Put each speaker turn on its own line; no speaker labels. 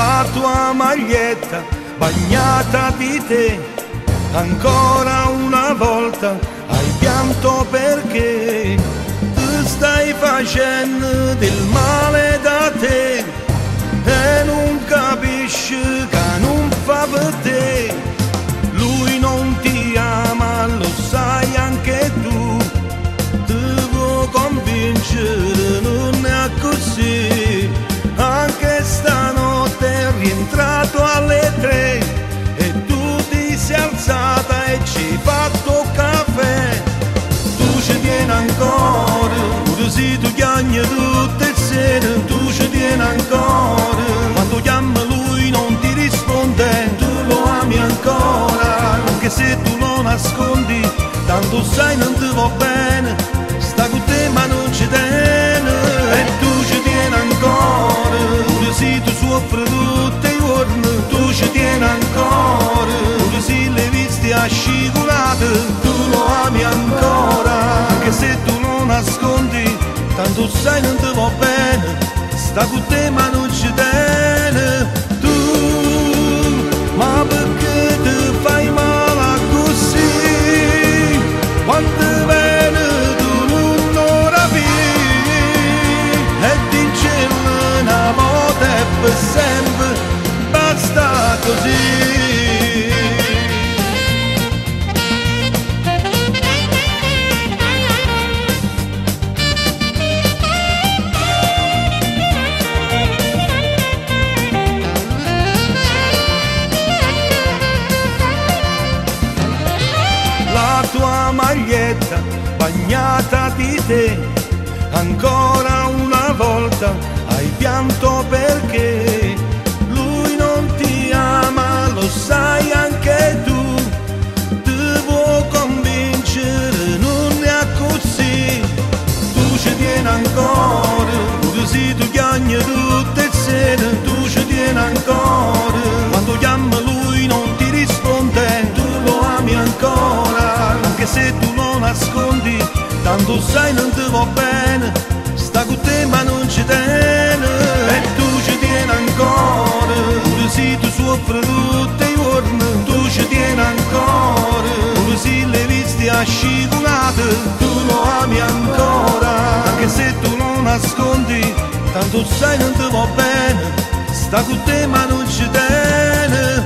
la tua maglietta bagnata di te, ancora una volta hai pianto perché tu stai facendo del male da te e non capisci che non fa per te. Lui non ti ama, lo sai anche tu, ti vuoi convincere, non è così. Anche stanotte è rientrato alle 3 e tu ti sei alzata e ci hai fatto caffè. Tu ci tieni ancora, pure se tu chiami tutte le sere, tu ci tieni ancora. Quando chiama lui non ti risponde, tu lo ami ancora, anche se tu lo nascondi, tanto sai non ti va bene, sta con te ma non ci tiene. E tu ci tieni ancora, pure se tu soffri tutti i giorni, tu ci tieni ancora, pure se le viste asciugate, tu lo ami ancora, anche se tu lo nascondi, tanto sai non ti va bene, sta con te ma non ci tiene. Tu, ma perché ti fai male così? Quante bene tu non lo rapisci, e diccelo una volta e per sempre, basta così. La tua maglietta bagnata di te, ancora una volta hai pianto perché lui non ti ama, lo sai anche tu, ti vuoi convincere, non è così. Tu ci tieni ancora, pure se tu chiami tutte le sere, tu ci tieni ancora. Quando chiama lui non ti risponde, tu lo ami ancora, anche se tu lo nascondi, tanto sai non ti va bene, sta con te ma non ci tiene. E tu ci tieni ancora, pure se tu soffri tutti i giorni, tu ci tieni ancora, pure se le viste asciugate, tu lo ami ancora, anche se tu lo nascondi, tanto sai non ti va bene, sta con te ma non ci tiene.